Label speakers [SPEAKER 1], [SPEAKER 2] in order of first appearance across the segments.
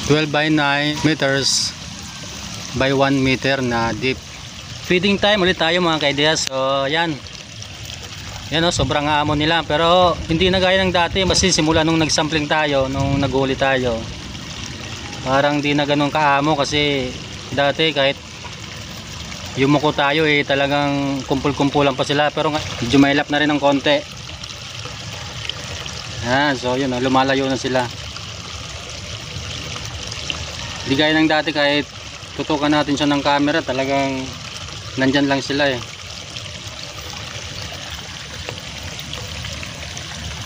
[SPEAKER 1] 12 by 9 meters by 1 meter na deep. Feeding time ulit tayo mga kaideyas. So yan o, sobrang amo nila, pero hindi na gaya ng dati. Kasi simula nung nagsampling tayo, nung naghuli tayo, parang di na ganun kaamo. Kasi dati kahit yumuko tayo talagang kumpul-kumpulan pa sila, pero medyo mailap na rin ng konti. Yan, so yun o, lumalayo na sila. Di gaya ng dati, kahit tutukan natin siya ng camera, talagang nandyan lang sila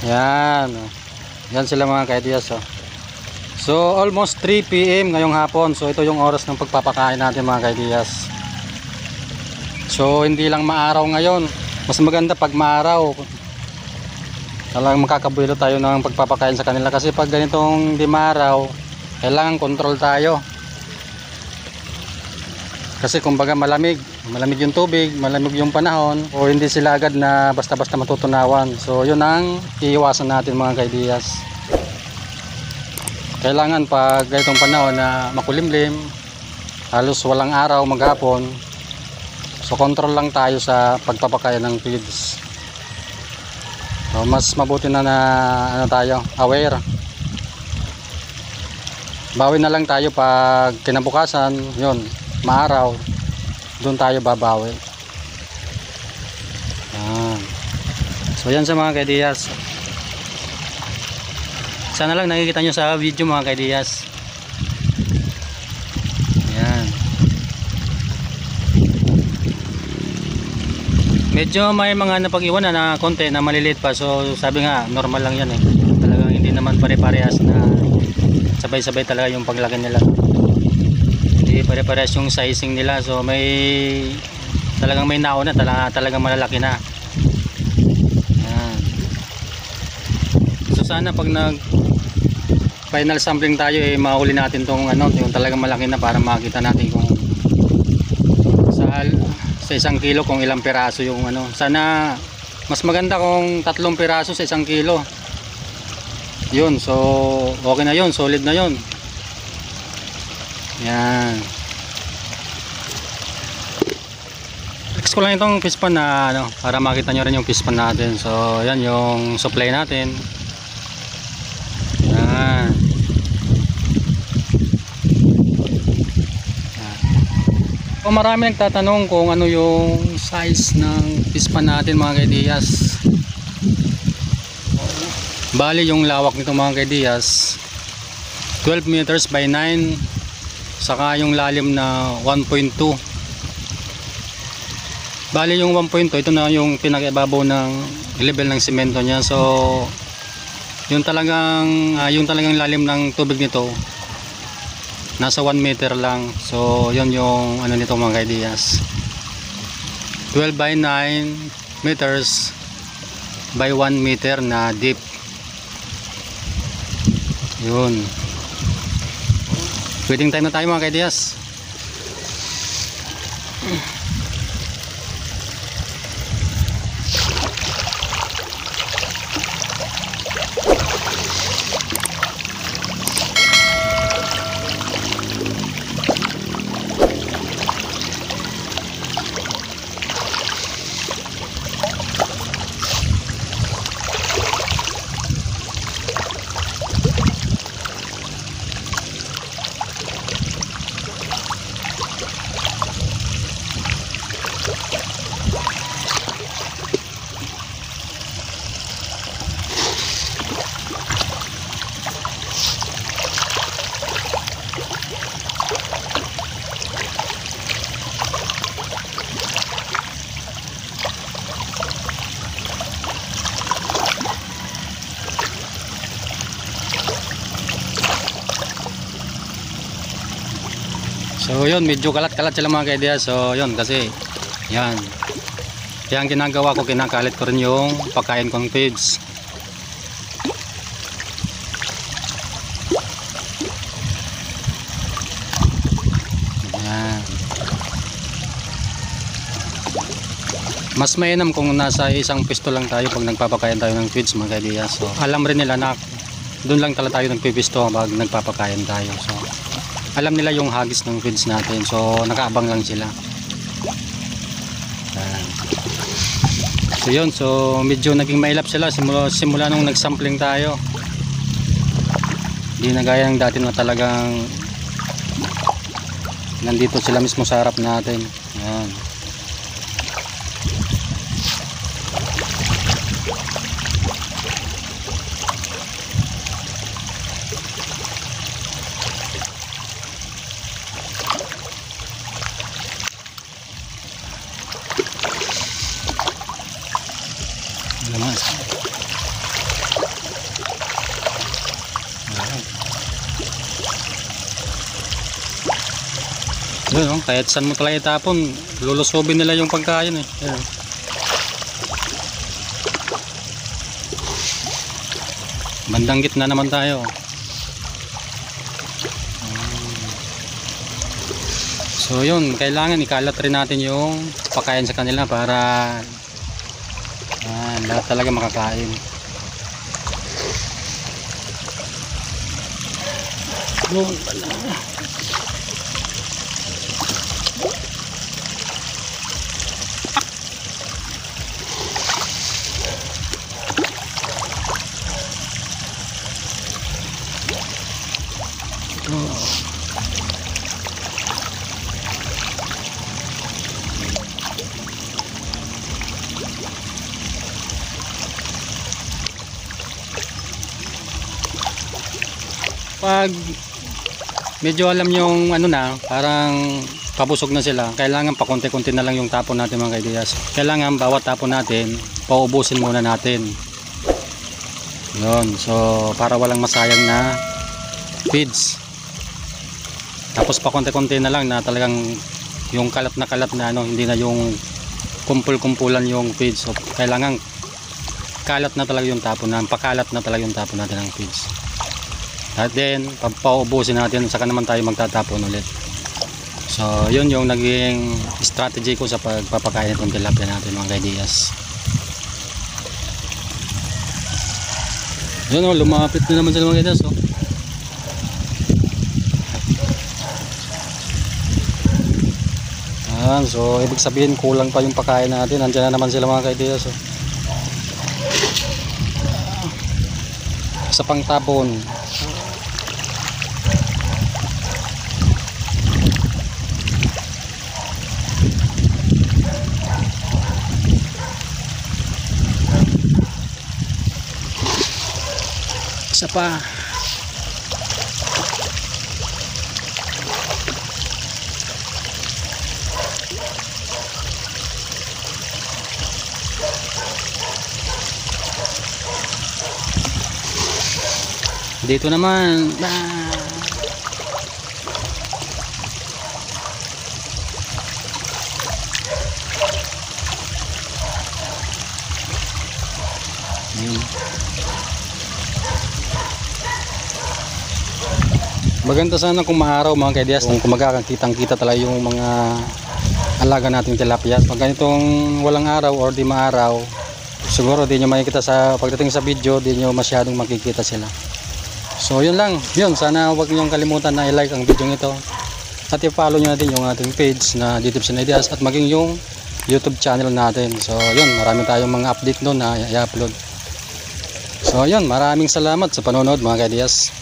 [SPEAKER 1] Yan. Yan sila mga kaideyas. So almost 3 PM ngayong hapon. So ito yung oras ng pagpapakain natin mga kaideyas. So hindi lang maaraw ngayon. Mas maganda pag maaraw. Talagang makakabuelo tayo ng pagpapakain sa kanila. Kasi pag ganitong di maaraw, kailangan control tayo. Kasi kumbaga malamig yung tubig, malamig yung panahon, o hindi sila agad na basta-basta matutunawan. So yun ang iiwasan natin mga kaideyas. Kailangan pag ganitong panahon na makulimlim, halos walang araw maghapon, so control lang tayo sa pagpapakain ng feeds. So mas mabuti na tayo, aware. Bawi na lang tayo pag kinabukasan, yun, maaraw, doon tayo babawi. So yan sa mga kaideyas. Sana lang nakikita nyo sa video mga kaideyas. Yan. Medyo may mga napag-iwan na konti na maliliit pa. So sabi nga normal lang yan Talagang hindi naman pare-parehas na sabay-sabay talaga yung paglaki nila. Hindi pare-parehas yung sizing nila. So talagang may nauna, talagang malalaki na. Yan. So sana pag final sampling tayo mahuli natin tong yung talagang malaki na, para makita natin kung sa 1 kilo kung ilang piraso yung Sana mas maganda kung 3 piraso sa 1 kilo. Yun, so okay na yun, solid na yun. Yan. Flex ko lang itong fish pan na para makita nyo rin yung fish pan natin. So yan yung supply natin. Yan. So marami nagtatanong kung ano yung size ng fish pan natin mga kaideyas. Bali yung lawak nito mga kaideyas 12 meters by 9, saka yung lalim na 1.2. Bali yung 1.2, ito na yung pinakaibabaw ng level ng semento niya. So yung talagang lalim ng tubig nito nasa 1 meter lang. So yun yung nito mga kaideyas, 12 by 9 meters by 1 meter na deep. Yun. Feeding time na tayo mga kaideyas. So yun, medyo kalat-kalat sila mga kaideyas. So yun, kasi yan, kaya ang ginagawa ko, kinakalit ko rin yung pagkain kong feeds. Yan. Mas mainam kung nasa isang pisto lang tayo pag nagpapakain tayo ng feeds mga kaideyas. So alam rin nila na doon lang talaga tayo nagpipisto pag nagpapakain tayo. So alam nila yung hagis ng feeds natin, so nakaabang lang sila. Yan. So yun, so medyo naging mailap sila simula nung nagsampling tayo. Hindi na gaya ng dati na talagang nandito sila mismo sa harap natin. Yan. Lamas. Yun, no? Kahit saan mo talaga itapon, lulusobin nila yung pagkain eh. Yan. Bandang gitna naman tayo. So yun, kailangan ikalat rin natin yung pagkain sa kanila para lahat talaga makakain. Doon pala. Pag medyo alam yung ano na, parang pabusog na sila, kailangan pa konti-konti na lang yung tapon natin mga kaidiyas. Kailangan bawat tapon natin paubusin muna natin yun, so para walang masayang na feeds. Tapos pa konti-konti na lang na talagang yung kalat na ano, hindi na yung kumpul-kumpulan yung feeds. So kailangan kalat na talaga yung tapon natin, pakalat na talaga yung tapon natin ng feeds. At then paubusin natin, saka naman tayo magtatapon ulit. So yun yung naging strategy ko sa pagpapakain ng tilapia natin mga kaidiyas. Yun, lumapit na naman sila mga kaidiyas. So ibig sabihin kulang pa yung pagkain natin. Nandiyan na naman sila mga kaidiyas. Sa pangtapon. Isa pa. Dito naman. Maganda sana kung maaraw mga kaidiyas, kung magkakakitang kita talaga yung mga alaga nating tilapia. Pag ganitong walang araw or di maaraw, siguro di nyo makikita sa pagdating sa video, di nyo masyadong makikita sila. So yun lang, yun, sana huwag nyo kalimutan na i-like ang video ito at i-follow nyo natin yung ating page na DTips and Ideas at maging yung YouTube channel natin. So yun, marami tayong mga update doon na i-upload. So yun, maraming salamat sa panonood mga kaidiyas.